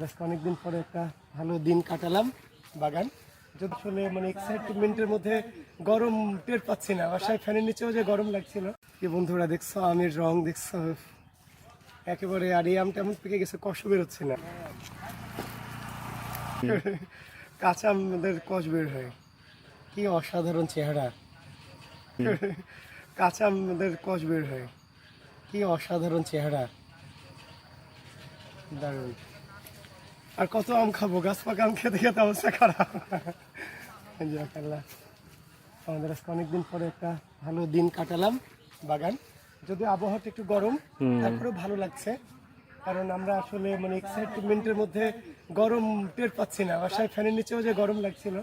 আজকে অনেকদিন পরে একটা ভালো দিন কাটালাম বাগান। যদি আসলে এক্সাইটমেন্টের মধ্যে গরম টের পাচ্ছি না, বাসায় ফ্যানের নিচেও যে গরম লাগছিল। কি বন্ধুরা দেখছো, আমের রং দেখছো একেবারে, আর এই আমটা এমন পেকে গেছে, কষ বেরোচ্ছে না। কাঁচা আমাদের কষ বের হয়, কি অসাধারণ চেহারা। কাঁচা আমাদের কষ বের হয়, কি অসাধারণ চেহারা, দারুণ। আর কত আম খাবো, গাছ পাকা আম খেতে খেতে অবস্থা খারাপ। আল্লাহ, আমাদের আজকে অনেকদিন পরে একটা ভালো দিন কাটালাম বাগান। যদি আবহাওয়াটা একটু গরম, তারপরেও ভালো লাগছে, কারণ আমরা আসলে এক্সাইটমেন্টের মধ্যে গরম টের পাচ্ছি না, বাসায় ফ্যানের নিচেও যে গরম লাগছিল।